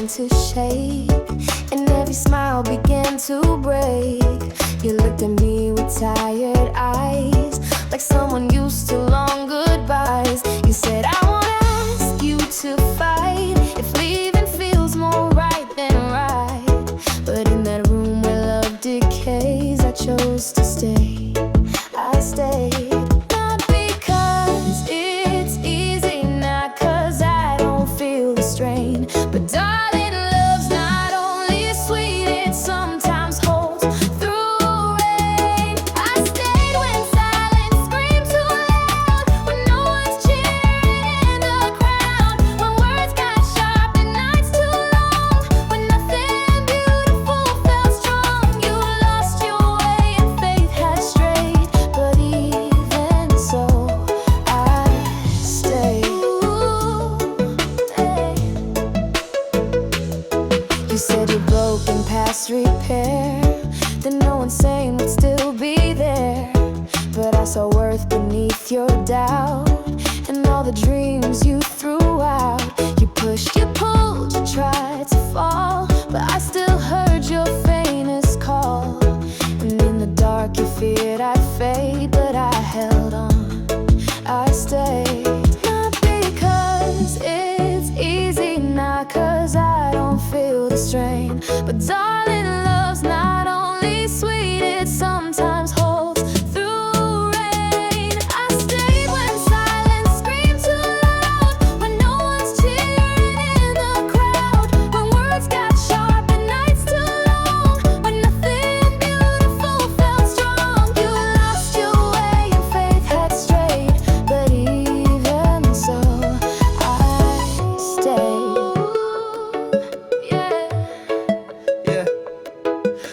To shake, and every smile began to break. You looked at me with tired eyes, like someone used to long goodbyes. You said, I won't ask you to fight if leaving feels more right than right. But in that room where love decays, I chose to stay. I stayed. Not because it's easy, not cause I don't feel the strain, but darling, you said you're broken past repair, that no one sane would still be there. But I saw worth beneath your doubt, and all the dreams you threw out. You pushed, you pulled, you tried to fall, but I still heard your faintest call. And in the dark you feared I'd fade, but I held on, I stayed. Not because it's easy, not cause I don't feel the strain, but darling, love's not only sweet, it sometimes holds through rain. I stayed when silence screamed too loud, when no one's cheering in the crowd, when words got sharp and nights too long, when nothing beautiful felt strong. You lost your way and faith had strayed, but even so, I stayed.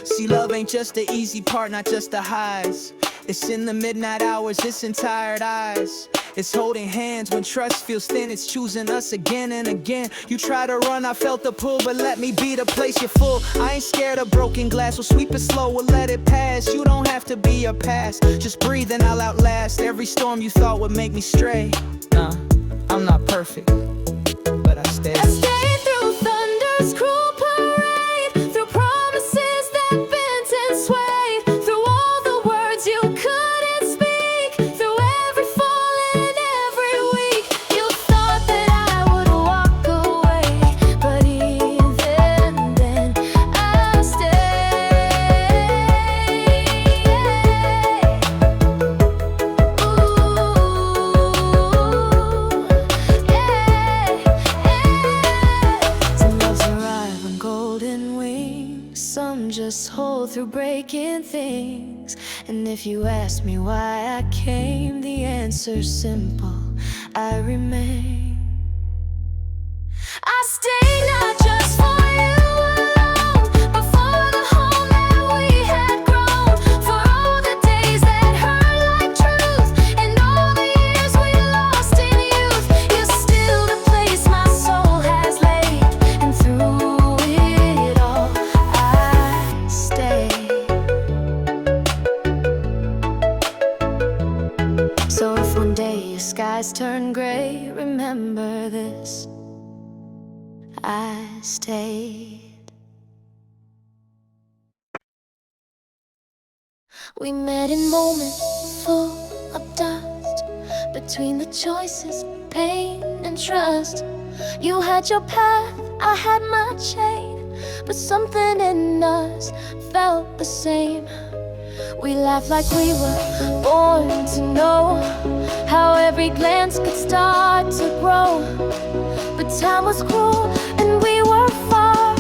See, love ain't just the easy part, not just the highs. It's in the midnight hours, it's in tired eyes. It's holding hands when trust feels thin. It's choosing us again and again. You try to run, I felt the pull, but let me be the place you're full. I ain't scared of broken glass, we'll sweep it slow, we'll let it pass. You don't have to be your past, just breathe and I'll outlast every storm you thought would make me stray. Nah, I'm not perfect, but I stayed. I stayed through thunder's cruel parade, through promises that bent and swayed, through all the words you couldn't speak, through every fall and every week. You thought that I would walk away, but even then I stayed. Some loves arrive on golden wings, some just hold through breaking things. And if you ask me why I came, the answer's simple: I remain. I stay not just for you alone, but for the home that we had grown, for all the days that hurt like truth, and all the years we lost in youth. You're still the place my soul has laid, and through it all I stay. So if one day your skies turn gray, remember this: I stayed. We met in moments full of dust, between the choices, pain and trust. You had your path, I had my chain, but something in us felt the same. We laughed like we were born to know how every glance could start to grow. But time was cruel and we were far.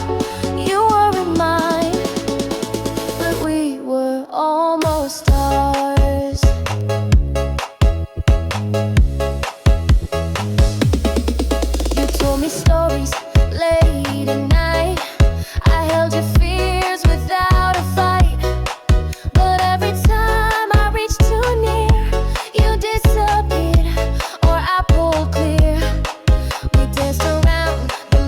You were in mine, but we were almost ours. You told me stories late at night. I held your fears without a fight, but every time I reached too near, you disappeared or I pulled clear. We danced around the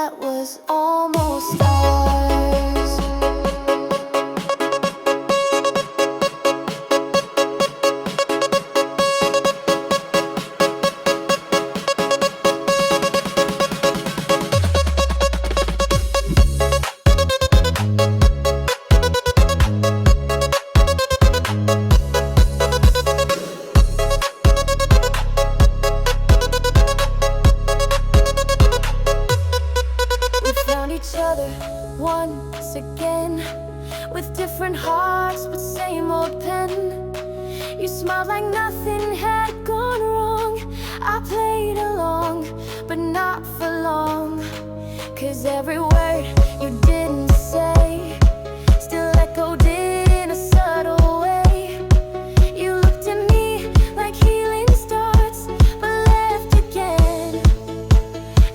that was almost ours. Each other once again, with different hearts but same old pen. You smiled like nothing had gone wrong. I played along, but not for long, 'cause every word you didn't say still echoed in a subtle way. You looked at me like healing starts, but left again,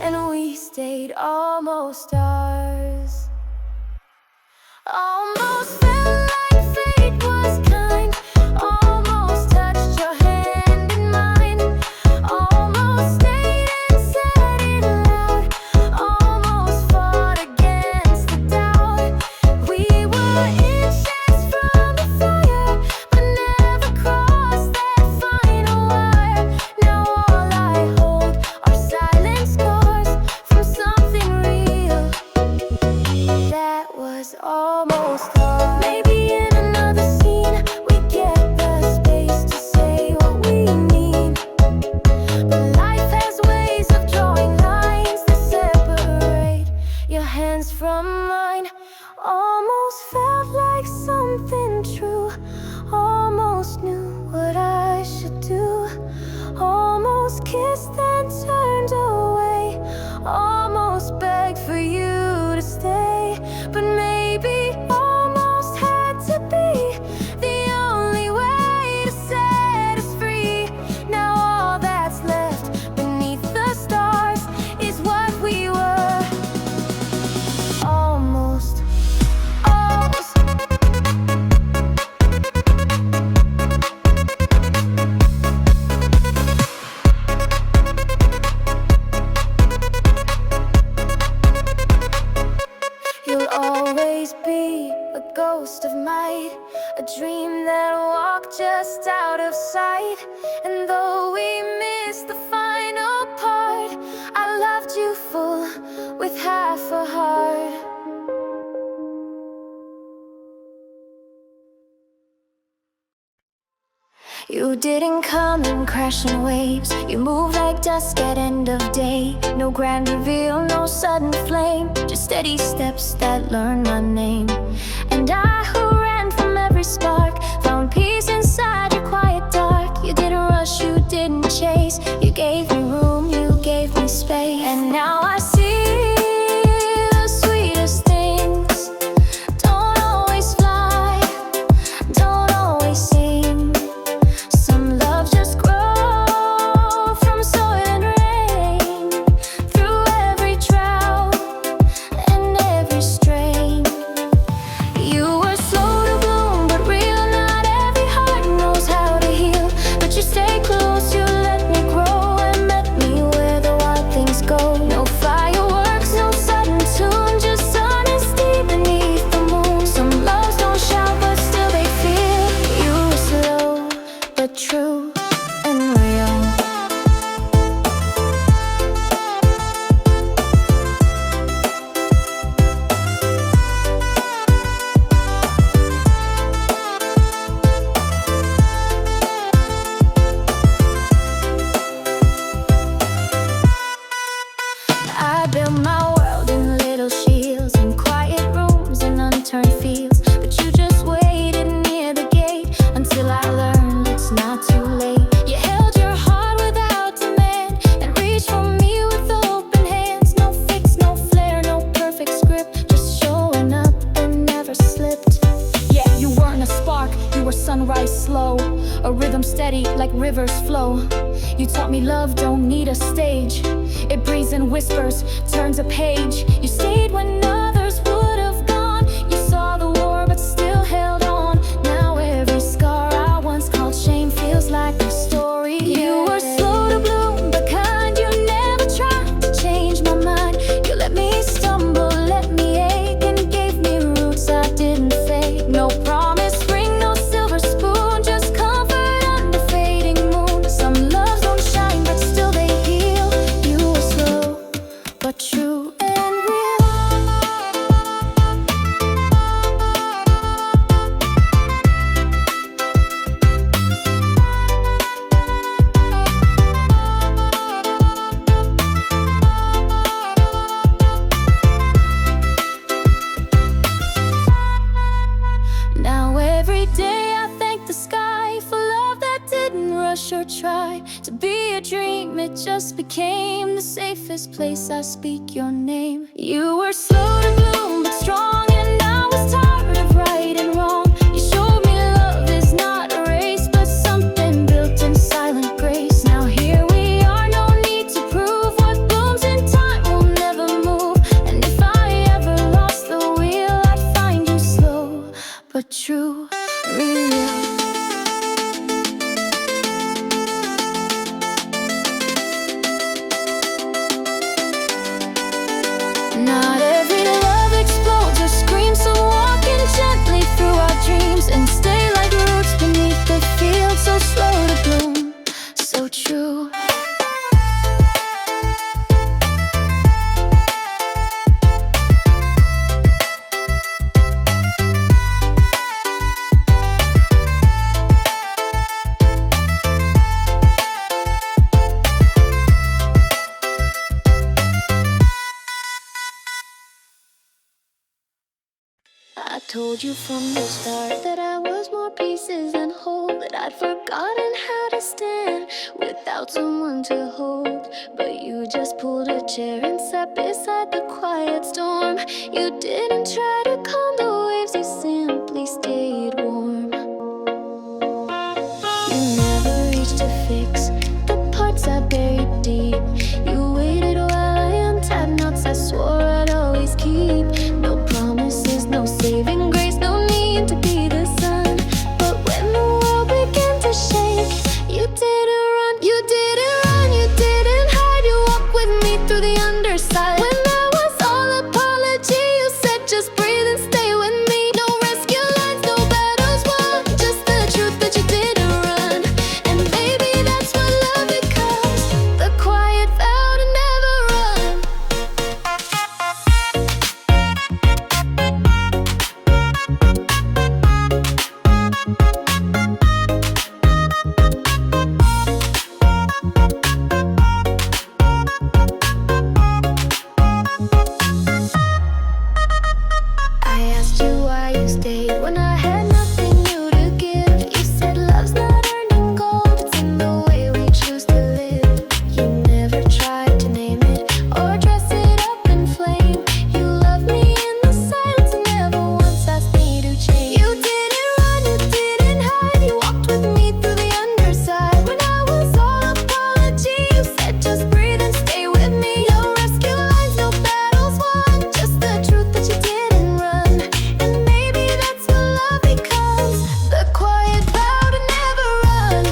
and we stayed almost ours. Almost felt like fate was kind. Almost touched your hand in mine. Almost stayed and said it loud. Almost fought against the doubt. We were inches from the fire, but never crossed that final wire. Now all I hold are silent scars from something real that was almost ours. Maybe in another scene we get the space to say what we mean, but life has ways of drawing lines that separate your hands from mine. Almost felt like something true. Almost knew what I should do. Almost kissed then turned away. Almost begged for you to stay, but maybe almost had to be the only way to set us free. Now all that's left beneath the stars is what we were. Almost, almost. You'll always be a ghost of might, a dream that walked just out of sight. And though we missed the final part, I loved you full with half a heart. You didn't come in crashing waves. You moved like dusk at end of day. No grand reveal, no sudden flame, just steady steps that learned my name. And I, who ran from every spark, found peace inside your quiet dark. You didn't rush, you didn't chase. You gave me room, you gave me space. And now I see the sweetest things don't always fly, don't always sing. Some love just grows from soil and rain, through every drought and every strain. You were slow to bloom, but real. Not every heart knows how to heal, but you stay close, you let me grow and met me where the wild things go. No fireworks, no sudden tune, just honesty beneath the moon. Some loves don't shout, but still they feel. You were slow, but true and real. I built my world in little shields, in quiet rooms and unturned fields, but you just waited near the gate until I learned it's not too late. You held your heart without demand and reached for me with open hands. No fix, no flare, no perfect script, just showing up and never slipped. Yeah, you weren't a spark, you were sunrise slow, a rhythm steady like rivers flow. You taught me love don't need a stage, it breathes and whispers, turns a page. You stayed when others would have gone. You saw the war but still held on. Now every scar I once called shame feels like a story. You were slow to bloom, but kind. You never tried to change my mind. You let me it just became the safest place. I speak your name. You were slow to bloom but strong, and I was tired of right and wrong. You showed me love is not a race, but something built in silent grace. Now here we are, no need to prove. What blooms in time will never move. And if I ever lost the wheel, I'd find you slow but true, real. Not every love explodes or screams, so walk in gently through our dreams and stay like roots beneath the field, so slow to bloom, so true. I told you from the start that I was more pieces than whole, that I'd forgotten how to stand without someone to hold. But you just pulled a chair and sat beside the quiet storm. You didn't try to calm the waves, you simply stayed warm. You never reached to fix the parts I buried deep. You waited while I untied knots I swore I'd always keep. No promises, no saving grace, no need to be the sun. But when the world began to shake, you didn't run, you didn't run, you didn't hide. You walked with me through the underside. When I was all apology, you said just breathe and stay with me. No rescue lines, no battles won, just the truth that you didn't run. And baby, that's what love becomes, the quiet vow to never run. I asked you why you stayed when I had nothing new to give. You said love's not earned in gold, it's in the way we choose to live. You never tried to name it or dress it up in flame. You loved me in the silence, never once asked me to change. You didn't run, you didn't hide. You walked with me through the underside. When I was all apology, you said just breathe and stay with me. No rescue lines, no battles won, just the truth that you didn't run. And maybe that's what love becomes, the quiet vow to never run.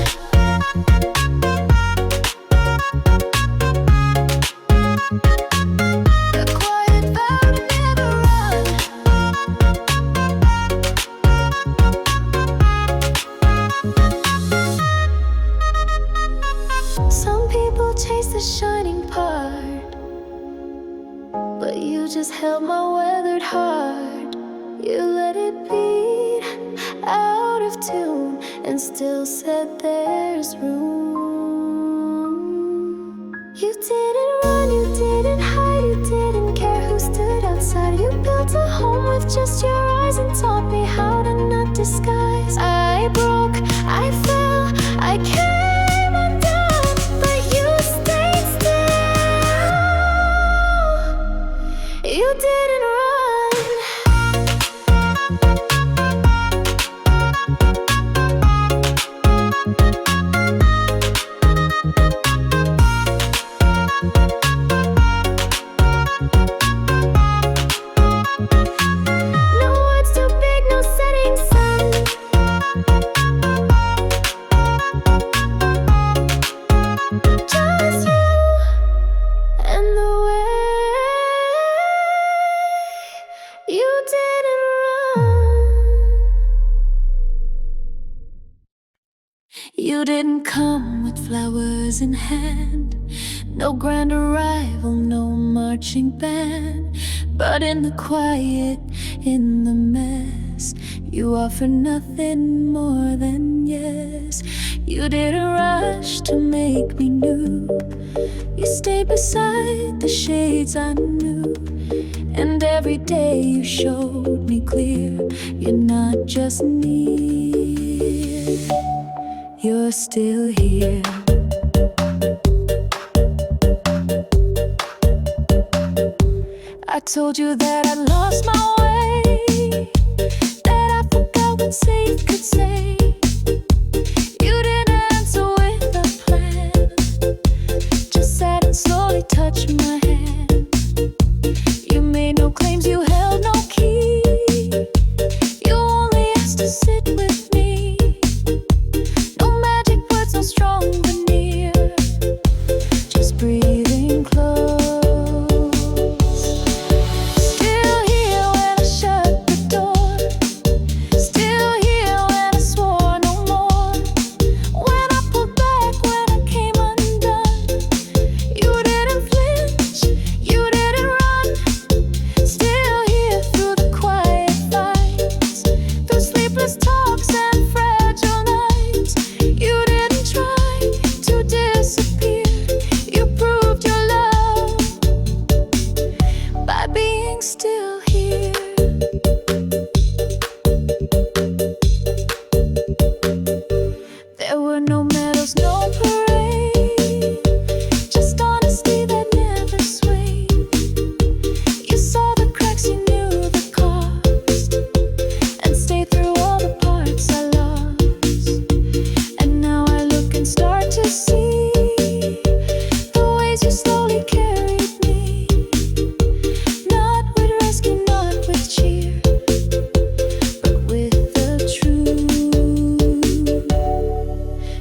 The quiet vow to never run. Some people chase the shining part, but you just held my weathered heart. You let it beat out of tune and still said there's room. You didn't run, you didn't hide, you didn't care who stood outside. You built a home with just your eyes and taught me how to not disguise. I broke, I fell, I came undone, but you stayed still. You didn't run. No words too big, no setting sun. Just you and the way you didn't run. You didn't come with flowers in hand, no grand arrival, no marching band. But in the quiet, in the mess, you offered nothing more than yes. You didn't rush to make me new. You stayed beside the shades I knew. And every day you showed me clear, you're not just near, you're still here. I told you that I lost my way, that I forgot what safe could say. You didn't answer with a plan, just sat and slowly touched my hand. You made no claims, you held no key. You only asked to sit with me. No magic words, no strong veneer, just breathing close. Still here when I shut the door, still here when I swore no more. When I pulled back, when I came undone, you didn't flinch, you didn't run. Still here through the quiet fights, through sleepless talks and fragile nights. You didn't try to disappear. You proved your love by being still here. There were no medals, no parade, just honesty that never swayed. You saw the cracks, you knew the cost, and stayed through all the parts I lost. And now I look and start to see the ways you slowly carried me, not with rescue, not with cheer, but with the truth.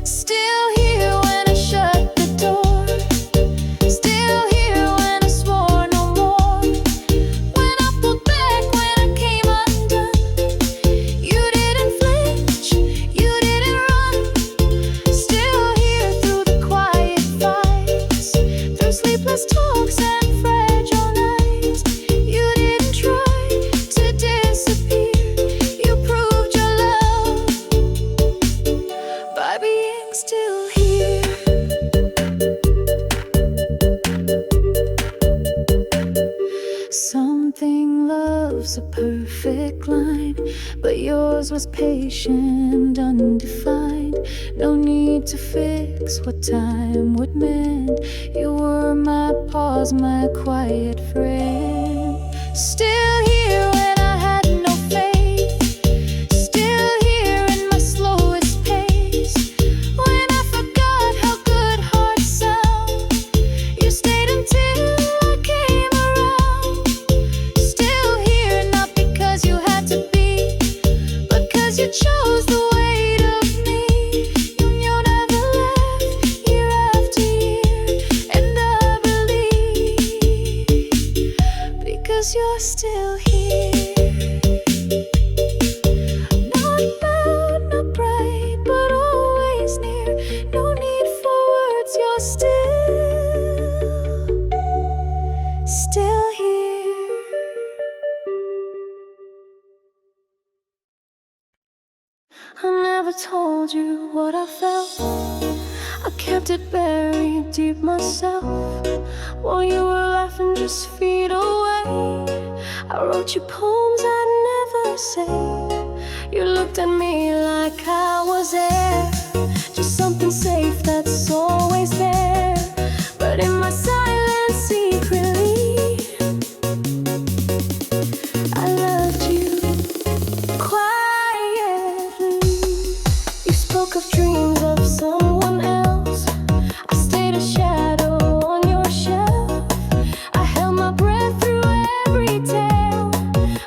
Still here when I shut the door, still here when I swore no more. When I pulled back, when I came undone, you didn't flinch, you didn't run. Still here through the quiet fights, through sleepless talks and fragile nights. You didn't try to disappear. You proved your love by being still here. Something love's a perfect line, but yours was patient, undefined. No need to fix what time would mend. You were my pause, my quiet friend. Still here when I had no faith, still here in my slowest pace. When I forgot how good hearts sound, you stayed until I came around. Still here, not because you had to be, but 'cause you chose the weight of me. You never left, year after year, and I believe, because you're still here. Not loud, not bright, but always near. No need for words, you're still here. I never told you what I felt. I kept it buried deep myself, while you were laughing just feet away. I wrote you poems I'd never say. You looked at me like I was air, just something safe that's always there. But in my silence secretly, I loved you quietly. You spoke of dreams of someone else. I stayed a shadow on your shelf. I held my breath through every tale,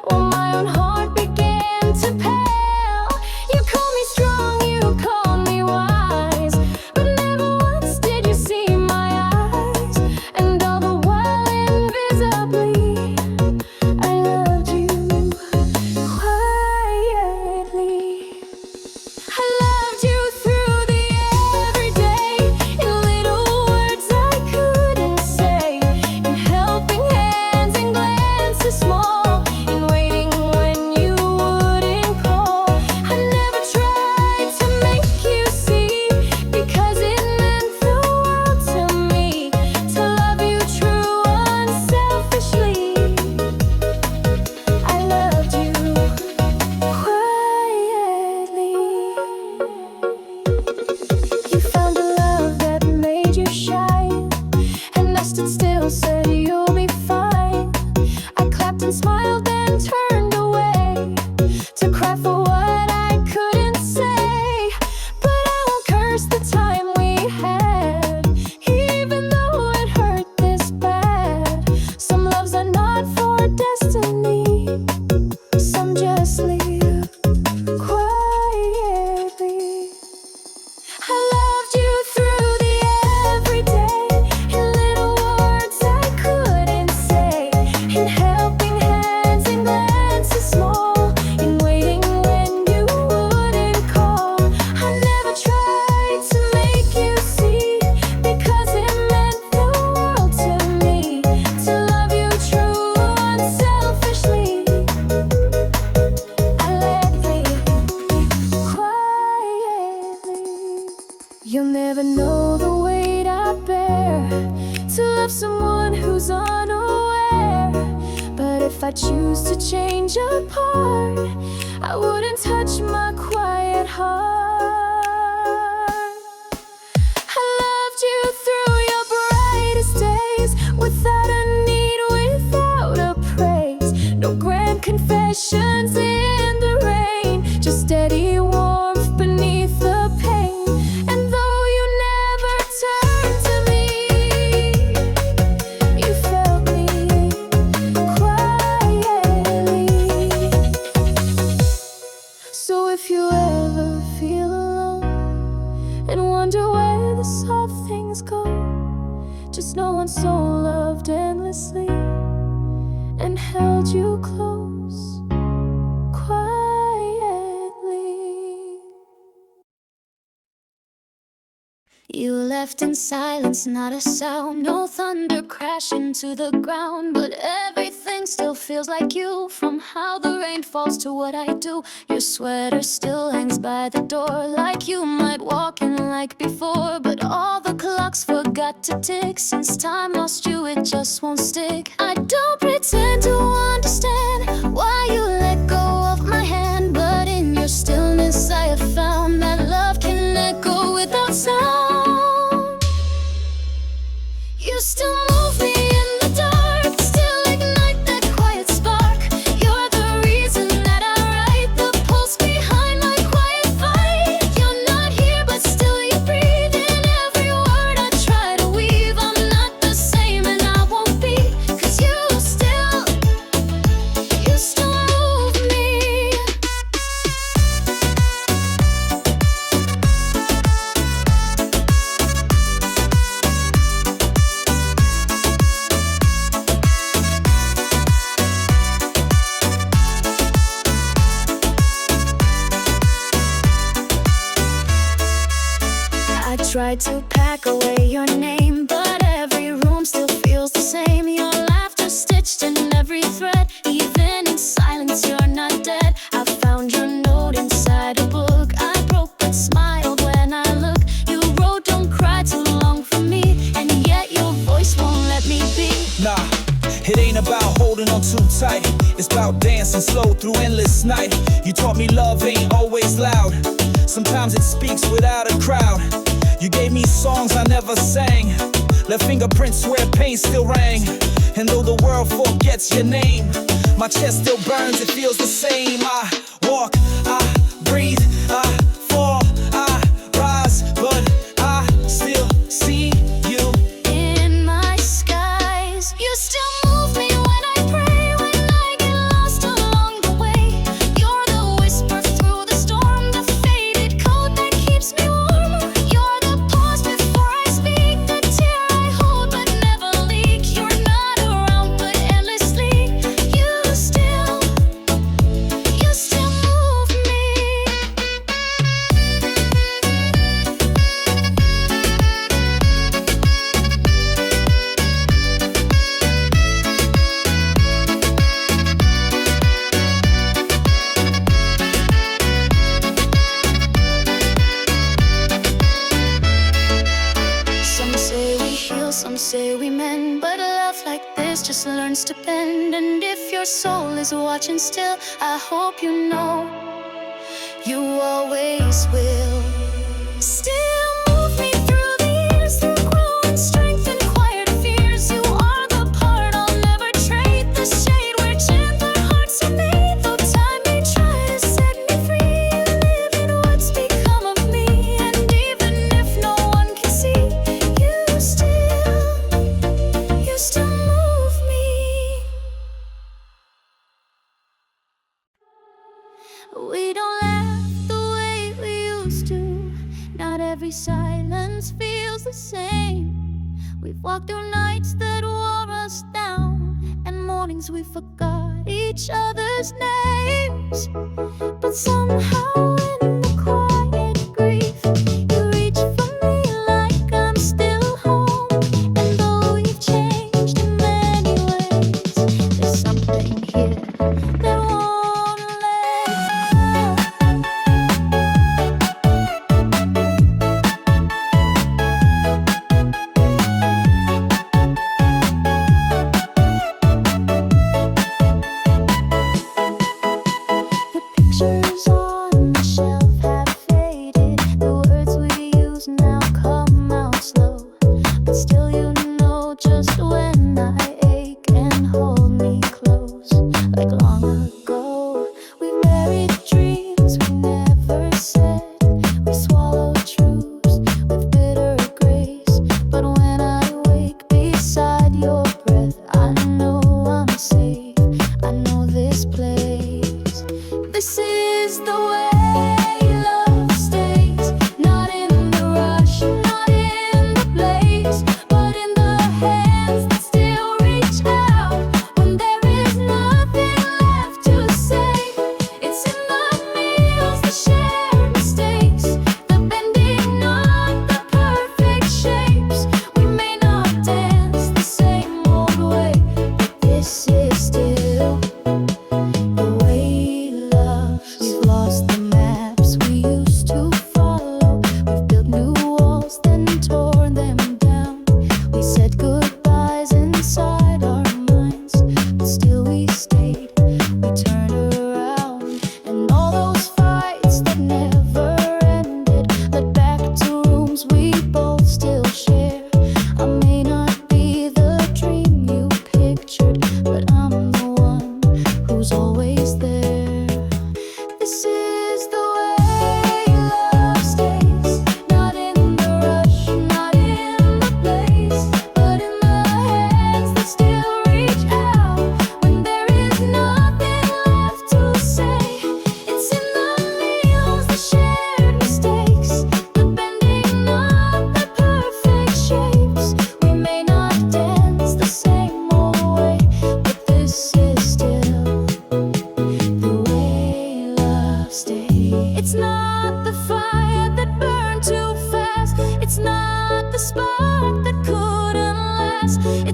while my own heart began to pale. You called me strong, you called me wise, but never once did you see if I choose to change apart, I wouldn't touch my quiet heart. I loved you through your brightest days, without a need, without a praise. No grand confessions in the rain, just steady warmth beneath the pain. And though you never turned to me, you felt me quietly. So if you ever feel alone and wonder where the soft things go, just know one soul loved endlessly and held you close quietly. You left in silence, not a sound, no thunder crashing to the ground, but everything still feels like you. From how the rain falls to what I do, your sweater still hangs by the door, like you might walk in like before. But all the clocks forgot to tick, since time lost you, it just won't stick. I don't pretend to understand why you let go of my hand, but in your stillness I have found that love can echo without sound. You still move me in the dark, still ignite that quiet spark. You're the reason that I write, the pulse behind my quiet fight. You're not here, but still you breathe in every word I try to weave. I'm not the same and I won't be, 'cause you still move me. I tried to pack away your name, but every room still feels the same. Your laughter stitched in every thread, even in silence you're not dead. I found your note inside a book I broke but smiled when I look. You wrote, don't cry too long for me, and yet your voice won't let me be. Nah, it ain't about holding on too tight. It's about dancing slow through endless night. You taught me love ain't always loud. Sometimes it speaks without a crowd. You gave me songs I never sang, left fingerprints where pain still rang. And though the world forgets your name, my chest still burns, it feels the same. I walk, I breathe, I fall, I rise, but I still see you In my skies, you still move me when I pray, when I get lost along the way. You're the whisper through the storm, the faded coat that keeps me warm. You're the pause before I speak, the tear I hold but never leak. You're not around but endlessly, you still move me. Some say we heal, some say we mend, but a love like this just learns to bend. And if your soul is watching still, I hope you know you always will. Still move me through the years, through growing strength and quieter fears. You are the part I'll never trade, the shade where gentler hearts are made. Though time may try to set me free, you live in what's become of me. And even if no one can see, you still move me. We don't laugh the way we used to. Not every silence feels the same. We've walked through nights that wore us down, and mornings we forgot each other's names. But somehow in the quiet grief, you reach for me like I'm still home. And though we've changed in many ways, there's something here that won't let go.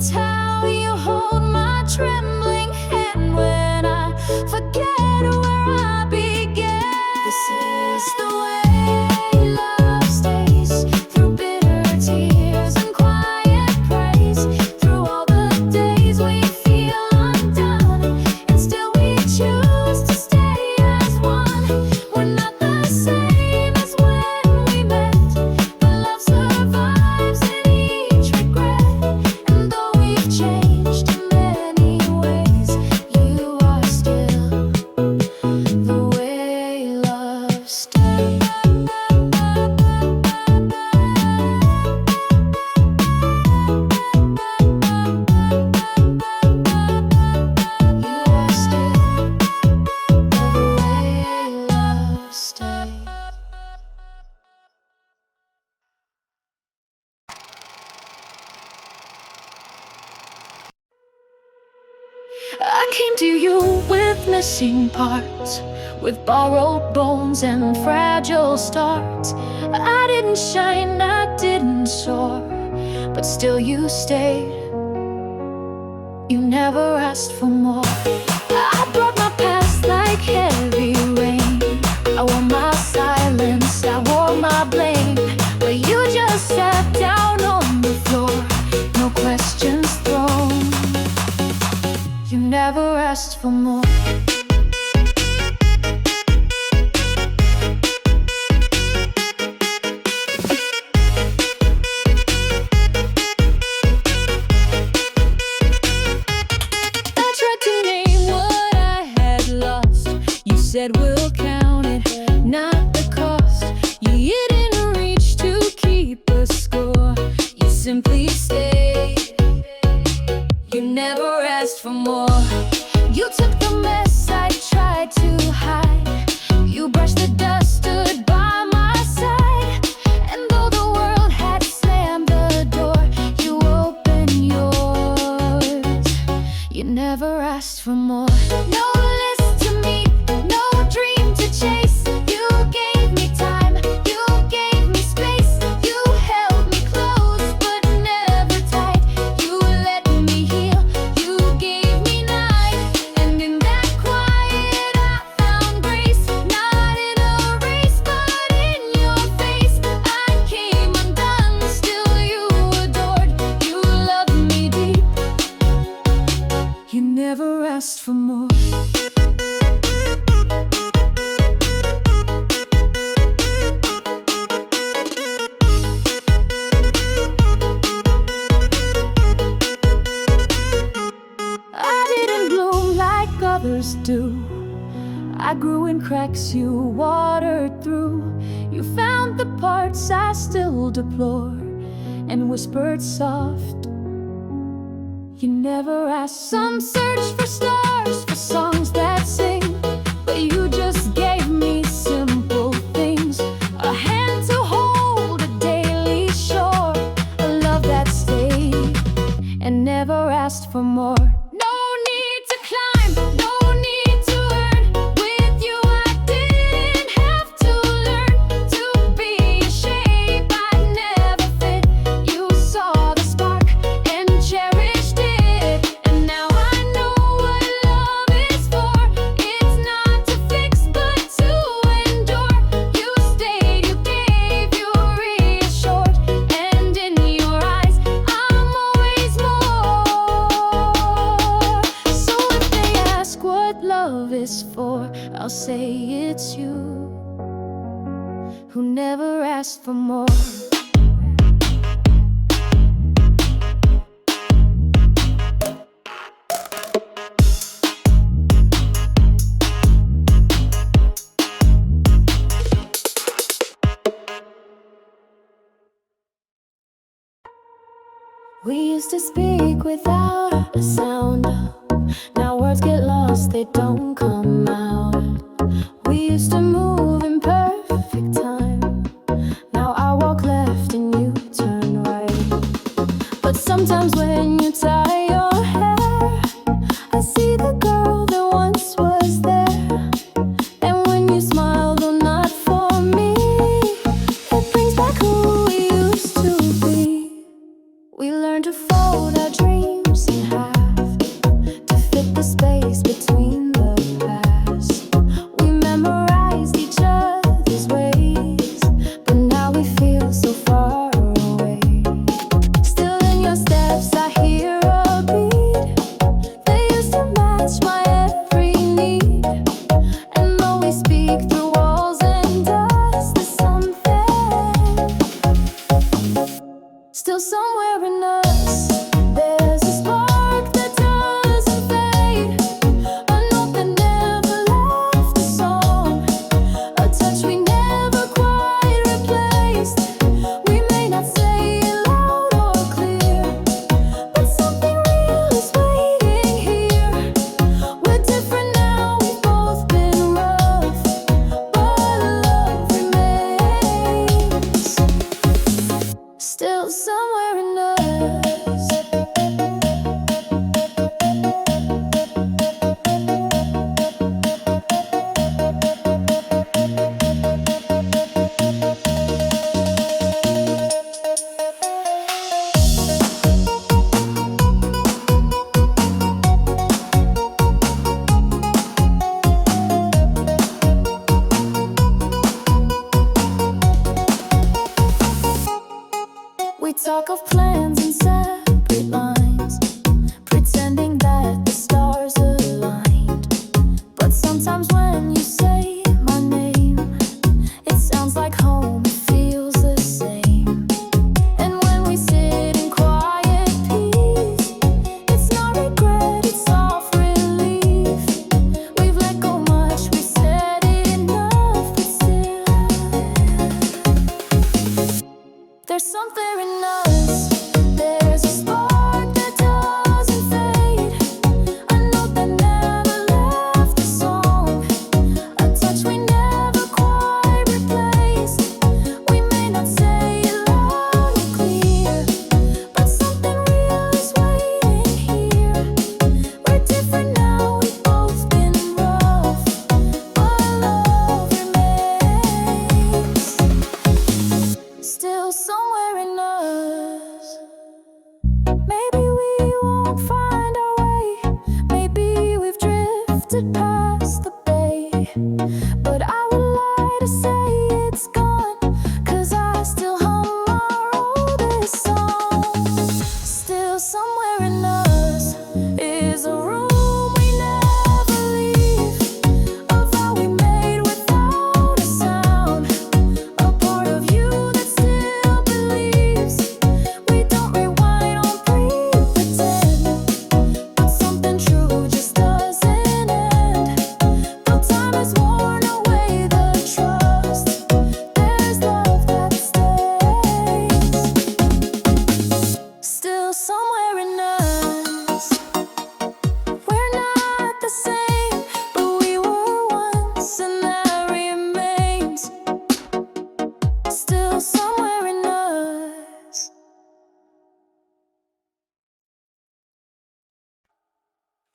It's how you hold my trembling hand when I forget where I began. This is the way love stays, through bitter tears and quiet praise, through all the days we feel undone, and still we choose to stay as one. We're not the same as when we met, but love survives in each regret. And though we've changed in many ways, you are still the way love stays. You are still the way love stays. I came to you with missing parts, with borrowed bones and fragile starts. I didn't shine, I didn't soar, but still you stayed. You never asked for more. I brought my past like heavy rain. I wore my silence, I wore my blame, but you just sat down on the floor, no questions thrown. You never asked for more. I tried to name what I had lost. You said we'll count it, not the cost. You didn't reach to keep a score. You simply stayed. You never asked for more. You took the mess I tried to hide. You brushed the dust, stood by my side. And though the world had slammed the door, you opened yours. You never asked for more. No list to meet, no dream to chase. You gave me time, you gave me space. You held me close but never tight. You let me heal, you gave me night. And in that quiet I found grace. Not in a race but in your face. I came undone, still you adored. You loved me deep. You never asked for more. I didn't bloom like others do. I grew in cracks you watered through. You found the parts I still deplore and whispered soft. You never asked. Some search for stars, for songs that sing, but you just gave me simple things. A hand to hold, a daily shore, a love that stayed and never asked for more. No need to climb, no need to earn. With you I didn't have to learn to be a shape I never fit. You saw the spark and cherished it. And now I know what love is for. It's not to fix but to endure. You stayed, you gave, you reassured. And in your eyes I'm always more. So if they ask what love is for, I'll say it's you who never asked for more. We used to speak without a sound. Now words get lost, they don't come out. We used to move in perfect time. Now I walk left and you turn right. But sometimes when you tie your hair, I see the girl that once was there. And when you smile, though not for me, it brings back who we used to be. We learned to fold our dreams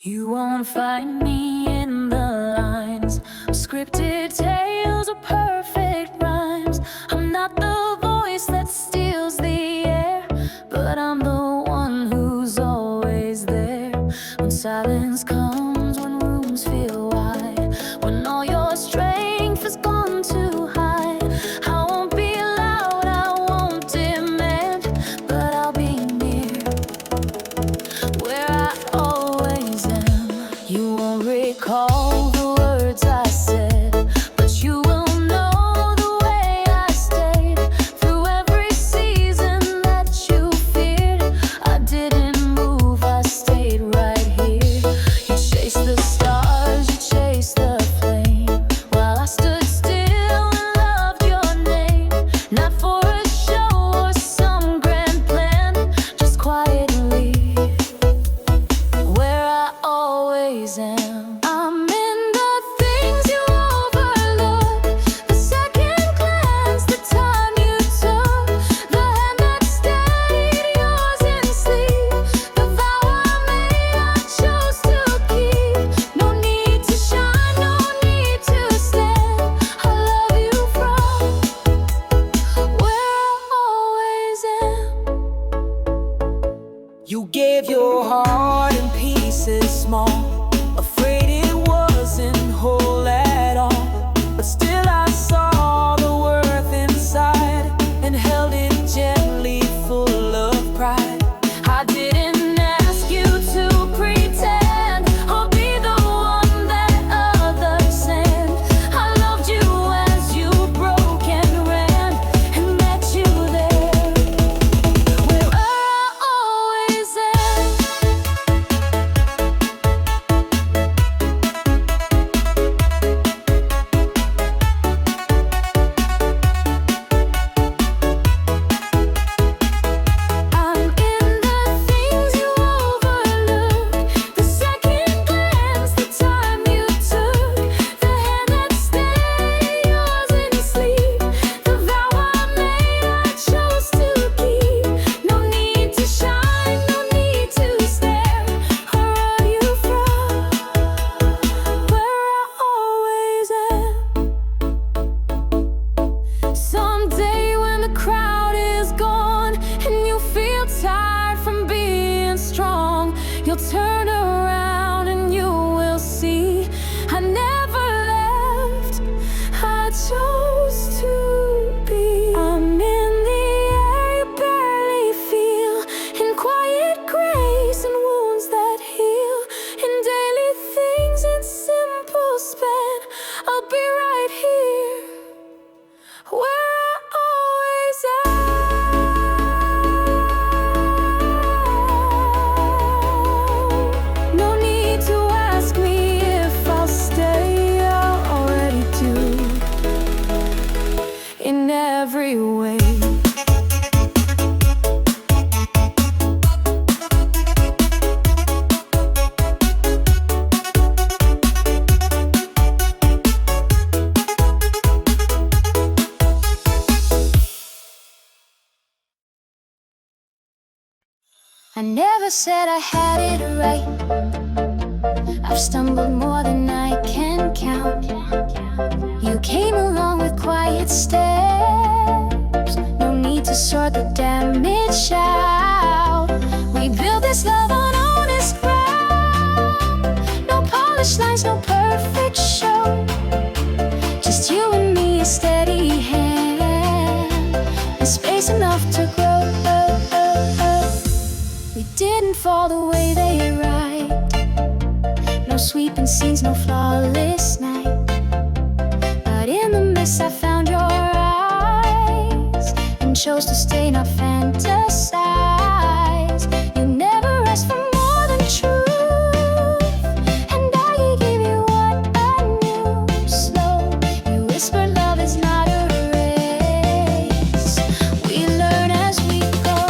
You won't find me in the lines of scripted tales or perfect rhymes. I'm not the voice that steals the air, but I'm the one who's always there. When silence comes, when rooms feel wide, when all your strength has gone to hide, I won't be loud, I won't demand, but I'll be near, where I always am. You won't recall the words I said, but you will know the way I stayed through every season that you feared. I didn't move, I stayed right here. You chased the stars, you chased the flame, while I stood still and loved your name. Not for a show or some grand plan, just quietly, where I always am. I'm in the things you overlook, the second glance, the time you took, the hand that steadied yours in sleep, the vow I made I chose to keep. No need to shine, no need to stand, I love you from where I always am. You gave your heart in pieces small, afraid it wasn't whole at all. But still I saw the worth inside and held it gently, full of pride. I didn't ask you to pretend or be the one that others send. I loved you as you broke and ran and met you there, where I always am. I'm in the things you overlook, the second glance, the time you took, the hand that stayed yours in sleep, the vow I made I chose to keep. No need to shine, no need to stare, where are you from, where I always am. Someday when the crowd is gone and you feel tired from being strong, you'll turn around and you will see I never left, I chose to be. I'm in the air you barely feel, in quiet grace and wounds that heal, in daily things in simple span. I'll be right here, where I always am. No need to ask me if I'll stay, I already do, in every way. I never said I had it right. I've stumbled more than I can count. You came along with quiet steps. No need to sort the damage out. We built this love on honest ground. No polished lines, no perfect show. Just you and me, a steady hand, and space enough to grow. We didn't fall the way they write. No sweeping scenes, no flawless night. But in the mist I found your eyes and chose to stay, not fantasize. You never asked for more than truth, and I gave you what I knew. Slow, you whispered love is not a race. We learn as we go.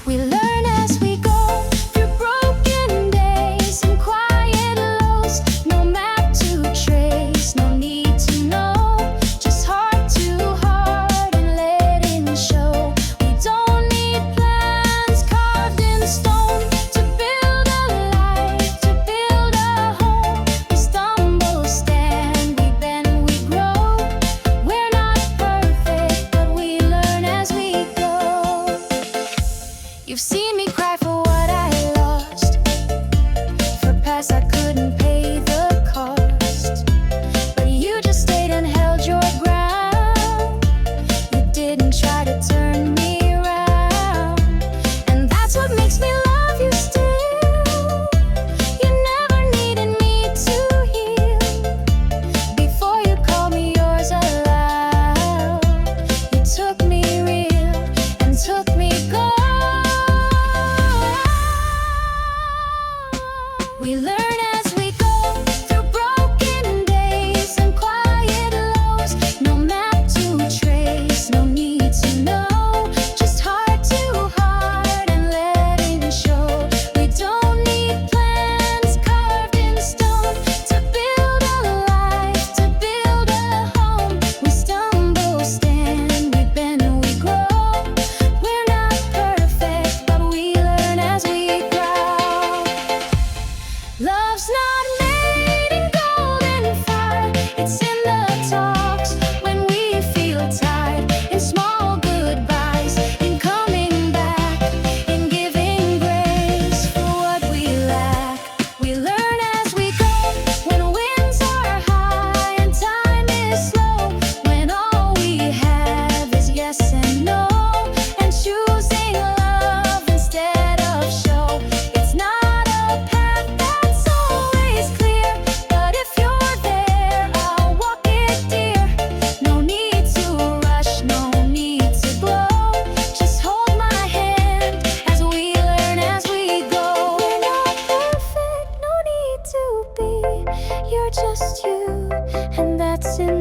We learn as we go, through broken days and quiet lows. No map to trace, no need to know, just heart to heart and letting show. We that's in